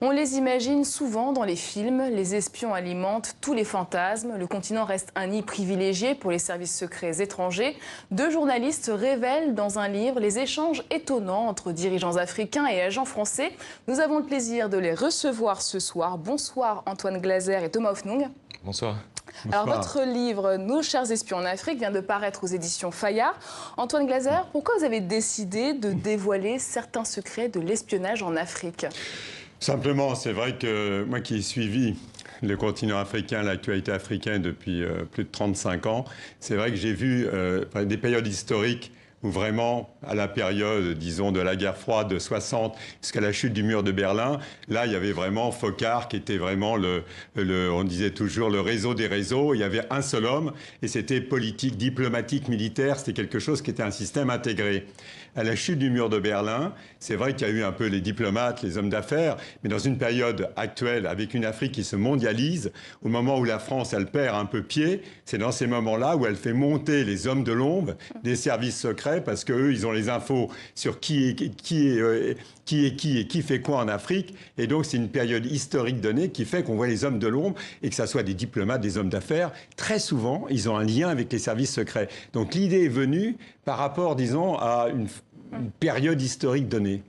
On les imagine souvent dans les films, les espions alimentent tous les fantasmes, le continent reste un nid privilégié pour les services secrets étrangers. Deux journalistes révèlent dans un livre les échanges étonnants entre dirigeants africains et agents français. Nous avons le plaisir de les recevoir ce soir. Bonsoir Antoine Glaser et Thomas Hoffnung. Bonsoir. Alors votre livre « Nos chers espions en Afrique » vient de paraître aux éditions Fayard. Antoine Glaser, pourquoi vous avez décidé de dévoiler certains secrets de l'espionnage en Afrique ? Simplement, c'est vrai que moi qui ai suivi le continent africain, l'actualité africaine depuis plus de 35 ans, c'est vrai que j'ai vu des périodes historiques où vraiment, à la période, disons, de la guerre froide de 60 jusqu'à la chute du mur de Berlin, là, il y avait vraiment Foccart qui était vraiment on disait toujours, le réseau des réseaux. Il y avait un seul homme et c'était politique, diplomatique, militaire. C'était quelque chose qui était un système intégré. À la chute du mur de Berlin, c'est vrai qu'il y a eu un peu les diplomates, les hommes d'affaires, mais dans une période actuelle, avec une Afrique qui se mondialise, au moment où la France, elle perd un peu pied, c'est dans ces moments-là où elle fait monter les hommes de l'ombre, des services secrets, parce qu'eux, ils ont les infos sur qui fait quoi en Afrique. Et donc, c'est une période historique donnée qui fait qu'on voit les hommes de l'ombre, et que ça soit des diplomates, des hommes d'affaires, très souvent, ils ont un lien avec les services secrets. Donc, l'idée est venue par rapport, disons, à une période historique donnée.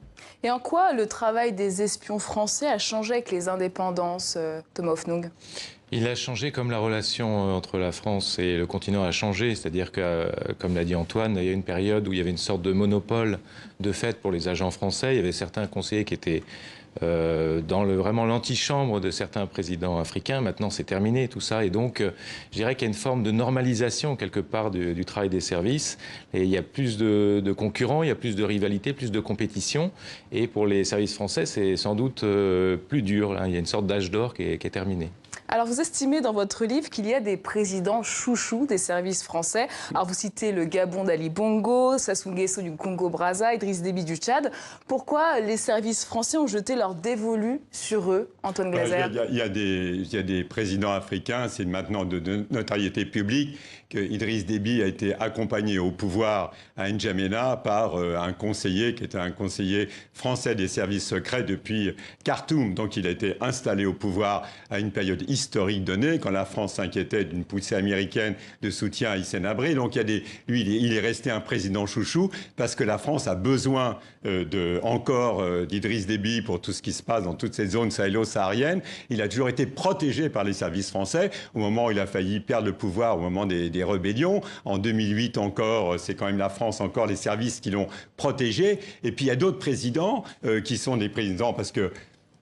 Et en quoi le travail des espions français a changé avec les indépendances, Thomas Hoffnung ? Il a changé comme la relation entre la France et le continent a changé. C'est-à-dire que, comme l'a dit Antoine, il y a une période où il y avait une sorte de monopole de fait pour les agents français. Il y avait certains conseillers qui étaient dans vraiment l'antichambre de certains présidents africains. Maintenant, c'est terminé tout ça. Et donc, je dirais qu'il y a une forme de normalisation quelque part du travail des services. Et il y a plus de concurrents, il y a plus de rivalité, plus de compétition. Et pour les services français, c'est sans doute plus dur. Là. Il y a une sorte d'âge d'or qui est terminé. Alors, vous estimez dans votre livre qu'il y a des présidents chouchous des services français. Alors, vous citez le Gabon d'Ali Bongo, Sassou Nguesso du Congo-Brazza, Idriss Déby du Tchad. Pourquoi les services français ont jeté leur dévolu sur eux, Antoine Glaser ? Il y a des présidents africains, c'est maintenant de notoriété publique, que Idriss Déby a été accompagné au pouvoir à N'Djamena par un conseiller qui était un conseiller français des services secrets depuis Khartoum. Donc, il a été installé au pouvoir à une période historique donnée, quand la France s'inquiétait d'une poussée américaine de soutien à Hissène Habré. Donc, lui, il est resté un président chouchou parce que la France a besoin d'Idriss Déby pour tout ce qui se passe dans toutes ces zones sahélo-sahariennes. Il a toujours été protégé par les services français au moment où il a failli perdre le pouvoir, au moment des rébellions. En 2008 encore, c'est quand même la France, encore les services qui l'ont protégé. Et puis, il y a d'autres présidents qui sont des présidents parce que,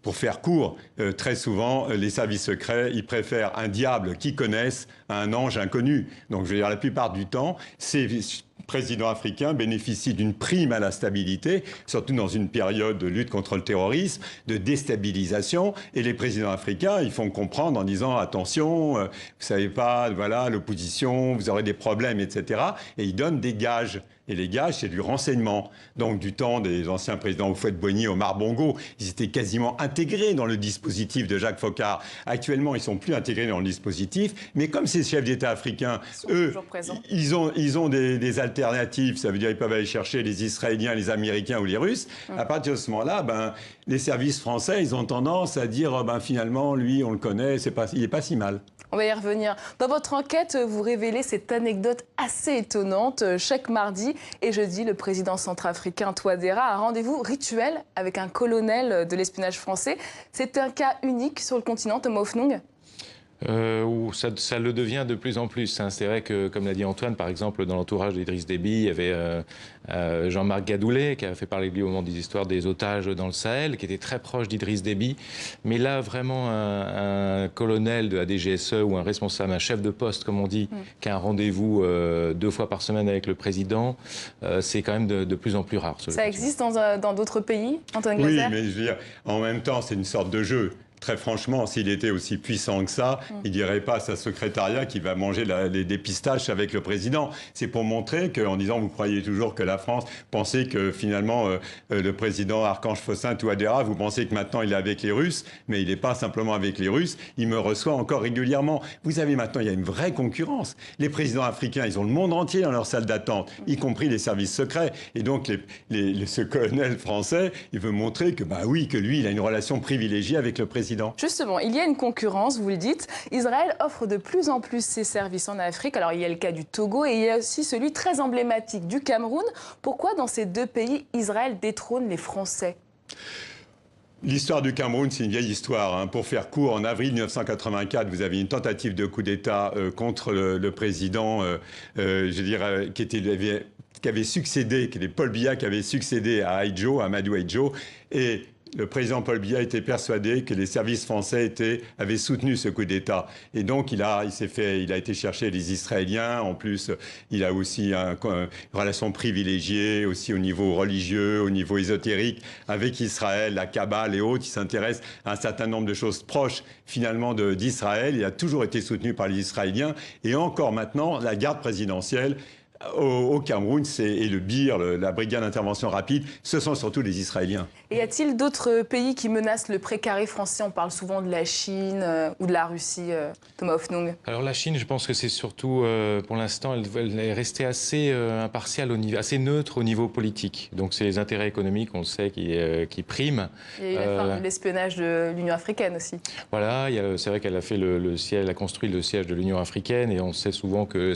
pour faire court, très souvent, les services secrets, ils préfèrent un diable qu'ils connaissent à un ange inconnu. Donc, je veux dire, la plupart du temps, ces présidents africains bénéficient d'une prime à la stabilité, surtout dans une période de lutte contre le terrorisme, de déstabilisation. Et les présidents africains, ils font comprendre en disant « Attention, vous savez pas, voilà, l'opposition, vous aurez des problèmes, etc. » Et ils donnent des gages. Et les gages, c'est du renseignement. Donc, du temps des anciens présidents Houphouët-Boigny, Omar Bongo, ils étaient quasiment intégrés dans le dispositif de Jacques Foccart. Actuellement, ils ne sont plus intégrés dans le dispositif. Mais comme ces chefs d'État africains, eux, ils ont des alternatives. Ça veut dire qu'ils peuvent aller chercher les Israéliens, les Américains ou les Russes. À partir de ce moment-là, les services français, ils ont tendance à dire finalement, lui, on le connaît, il n'est pas si mal. On va y revenir. Dans votre enquête, vous révélez cette anecdote assez étonnante. Chaque mardi et jeudi, le président centrafricain Touadéra a un rendez-vous rituel avec un colonel de l'espionnage français. C'est un cas unique sur le continent, Thomas Hoffnung ? Ça le devient de plus en plus. Hein. C'est vrai que, comme l'a dit Antoine, par exemple, dans l'entourage d'Idriss Déby, il y avait Jean-Marc Gadoulet, qui a fait parler de lui au moment des histoires des otages dans le Sahel, qui était très proche d'Idriss Déby. Mais là, vraiment, un colonel de la DGSE ou un responsable, un chef de poste, comme on dit, qui a un rendez-vous 2 fois par semaine avec le président, c'est quand même de plus en plus rare. Ça existe dans d'autres pays, Antoine Glaser ? Oui, mais je veux dire, en même temps, c'est une sorte de jeu. Très franchement, s'il était aussi puissant que ça, il dirait pas à sa secrétariat qu'il va manger des pistaches avec le président. C'est pour montrer qu'en disant, vous croyez toujours que la France, pensez que finalement, le président Archange Fossin Touadéra, vous pensez que maintenant il est avec les Russes, mais il n'est pas simplement avec les Russes, il me reçoit encore régulièrement. Vous savez, maintenant, il y a une vraie concurrence. Les présidents africains, ils ont le monde entier dans leur salle d'attente, y compris les services secrets. Et donc, ce colonel français, il veut montrer que, bah oui, que lui, il a une relation privilégiée avec le président. Justement, il y a une concurrence, vous le dites. Israël offre de plus en plus ses services en Afrique. Alors, il y a le cas du Togo et il y a aussi celui très emblématique du Cameroun. Pourquoi, dans ces deux pays, Israël détrône les Français ? L'histoire du Cameroun, c'est une vieille histoire. Hein. Pour faire court, en avril 1984, vous avez une tentative de coup d'État contre le président, qui avait succédé, qui était Paul Biya, qui avait succédé à Ahmadou Ahidjo. Et le président Paul Biya était persuadé que les services français avaient soutenu ce coup d'État. Et donc, il a été chercher les Israéliens. En plus, il a aussi une relation privilégiée, aussi au niveau religieux, au niveau ésotérique, avec Israël, la Kabbale et autres. Il s'intéresse à un certain nombre de choses proches, finalement, d'Israël. Il a toujours été soutenu par les Israéliens. Et encore maintenant, la garde présidentielle au Cameroun, et le BIR, la brigade d'intervention rapide, ce sont surtout les Israéliens. Et y a-t-il d'autres pays qui menacent le précaré français? On parle souvent de la Chine ou de la Russie, Thomas Hoffnung. Alors la Chine, je pense que c'est surtout, pour l'instant, elle est restée assez impartiale, assez neutre au niveau politique. Donc c'est les intérêts économiques, on le sait, qui priment. Il y a eu l'espionnage de l'Union africaine aussi. Voilà, c'est vrai qu'elle a fait elle a construit le siège de l'Union africaine et on sait souvent que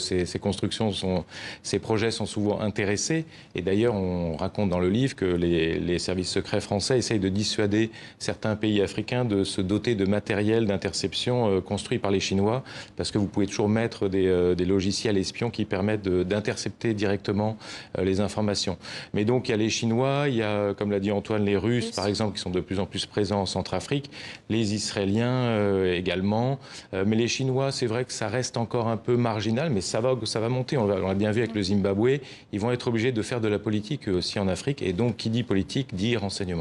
ces projets sont souvent intéressés. Et d'ailleurs, on raconte dans le livre que les services secrets français essayent de dissuader certains pays africains de se doter de matériel d'interception construit par les Chinois, parce que vous pouvez toujours mettre des logiciels espions qui permettent d'intercepter directement les informations. Mais donc, il y a les Chinois, il y a, comme l'a dit Antoine, les Russes, par exemple, qui sont de plus en plus présents en Centrafrique, les Israéliens également. Mais les Chinois, c'est vrai que ça reste encore un peu marginal, mais ça va monter. On l'a bien vu avec le Zimbabwe. Ils vont être obligés de faire de la politique aussi en Afrique. Et donc, qui dit politique, dit renseignement.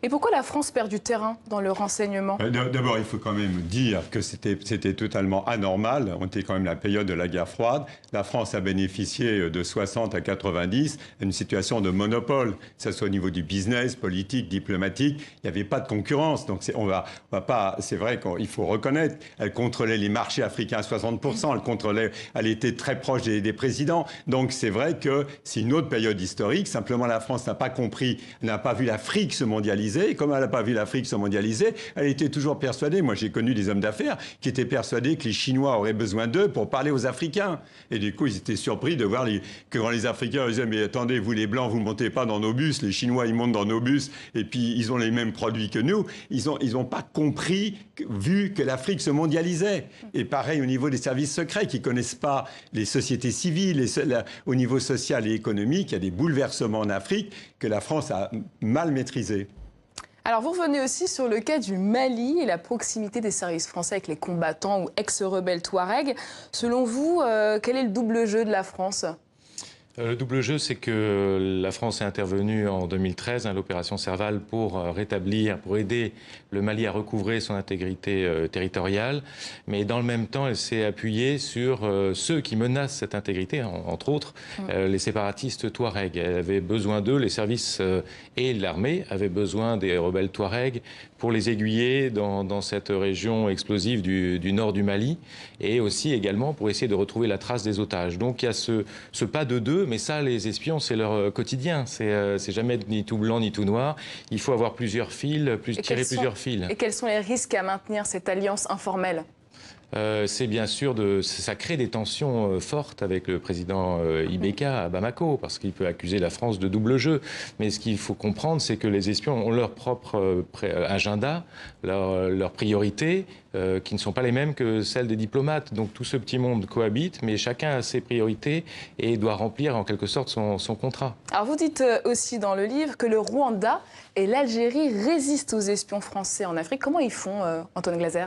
Et pourquoi la France perd du terrain dans le renseignement? D'abord, il faut quand même dire que c'était totalement anormal. On était quand même la période de la guerre froide. La France a bénéficié de 60 à 90 d'une situation de monopole, que ce soit au niveau du business, politique, diplomatique. Il n'y avait pas de concurrence. Donc c'est vrai qu'il faut reconnaître. Elle contrôlait les marchés africains à 60%. Elle était très proche des présidents. Donc c'est vrai que c'est une autre période historique. Simplement, la France n'a pas compris, n'a pas vu l'Afrique se mondialiser. Et comme elle n'a pas vu l'Afrique se mondialiser, elle était toujours persuadée, moi j'ai connu des hommes d'affaires qui étaient persuadés que les Chinois auraient besoin d'eux pour parler aux Africains. Et du coup, ils étaient surpris de voir que quand les Africains disaient « Mais attendez, vous les Blancs, vous ne montez pas dans nos bus, les Chinois, ils montent dans nos bus, et puis ils ont les mêmes produits que nous. » Ils n'ont pas compris, vu que l'Afrique se mondialisait. Et pareil au niveau des services secrets, qui ne connaissent pas les sociétés civiles, au niveau social et économique, il y a des bouleversements en Afrique que la France a mal maîtrisés. Alors, vous revenez aussi sur le cas du Mali et la proximité des services français avec les combattants ou ex-rebelles Touareg. Selon vous, quel est le double jeu de la France ? Le double jeu, c'est que la France est intervenue en 2013 à l'opération Serval pour aider le Mali à recouvrer son intégrité territoriale. Mais dans le même temps, elle s'est appuyée sur ceux qui menacent cette intégrité, entre autres les séparatistes Touareg. Elle avait besoin d'eux, les services et l'armée avaient besoin des rebelles Touareg pour les aiguiller dans cette région explosive du nord du Mali et aussi également pour essayer de retrouver la trace des otages. Donc il y a ce pas de deux, mais ça, les espions, c'est leur quotidien. C'est jamais ni tout blanc ni tout noir. Il faut avoir plusieurs fils, tirer plusieurs fils. Et quels sont les risques à maintenir cette alliance informelle ? C'est bien sûr ça crée des tensions fortes avec le président Ibeka à Bamako, parce qu'il peut accuser la France de double jeu. Mais ce qu'il faut comprendre, c'est que les espions ont leur propre agenda, leurs priorités, qui ne sont pas les mêmes que celles des diplomates. Donc tout ce petit monde cohabite, mais chacun a ses priorités et doit remplir en quelque sorte son contrat. Alors vous dites aussi dans le livre que le Rwanda et l'Algérie résistent aux espions français en Afrique. Comment ils font, Antoine Glaser ?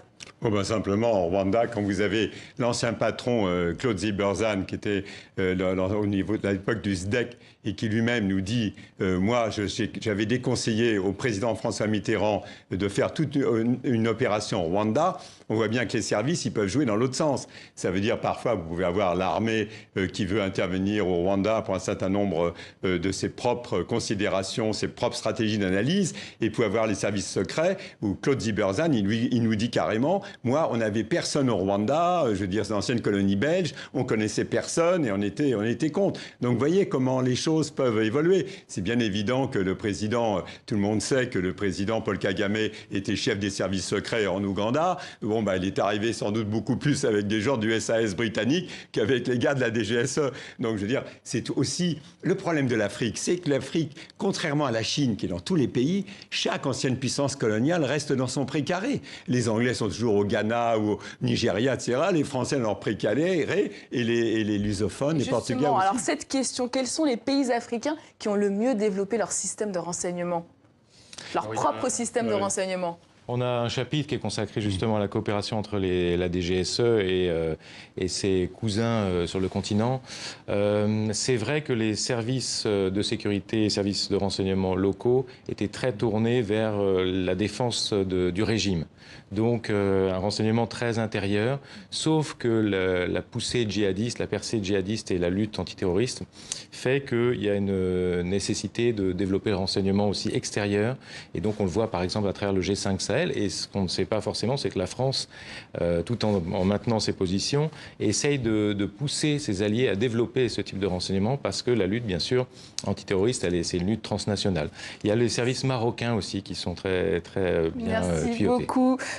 Simplement, au Rwanda, Rwanda, quand vous avez l'ancien patron Claude Zilberzan, qui était au niveau de l'époque du SDEC, et qui lui-même nous dit moi, j'avais déconseillé au président François Mitterrand de faire toute une opération au Rwanda. On voit bien que les services, ils peuvent jouer dans l'autre sens. Ça veut dire parfois, vous pouvez avoir l'armée qui veut intervenir au Rwanda pour un certain nombre de ses propres considérations, ses propres stratégies d'analyse, et vous pouvez avoir les services secrets où Claude Zilberzan, il nous dit carrément, moi, on n'avait personne au Rwanda, je veux dire, c'est l'ancienne colonie belge, on connaissait personne et on était contre. Donc, vous voyez comment les choses peuvent évoluer. C'est bien évident que le président, tout le monde sait que le président Paul Kagame était chef des services secrets en Ouganda. Bon, il est arrivé sans doute beaucoup plus avec des gens du SAS britannique qu'avec les gars de la DGSE. Donc, je veux dire, c'est aussi le problème de l'Afrique, c'est que l'Afrique, contrairement à la Chine, qui est dans tous les pays, chaque ancienne puissance coloniale reste dans son précaré. Les Anglais sont toujours au Ghana ou au Nigeria, etc. Les Français dans leur précaré et les lusophones, les Portugais aussi. Alors, cette question, quels sont les pays africains qui ont le mieux développé leur système de renseignement, leur propre système de renseignement? On a un chapitre qui est consacré justement à la coopération entre la DGSE et ses cousins sur le continent. C'est vrai que les services de sécurité et services de renseignement locaux étaient très tournés vers la défense du régime. Donc un renseignement très intérieur, sauf que la poussée djihadiste, la percée djihadiste et la lutte antiterroriste fait qu'il y a une nécessité de développer le renseignement aussi extérieur. Et donc on le voit par exemple à travers le G5 Sahel. Et ce qu'on ne sait pas forcément, c'est que la France, tout en maintenant ses positions, essaye de pousser ses alliés à développer ce type de renseignement parce que la lutte, bien sûr, antiterroriste, c'est une lutte transnationale. Il y a les services marocains aussi qui sont très, très bien tuyautés.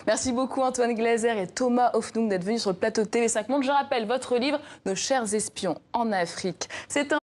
Merci beaucoup Antoine Glaser et Thomas Hoffnung d'être venus sur le plateau de TV5 Monde. Je rappelle votre livre « Nos chers espions en Afrique ». C'est un...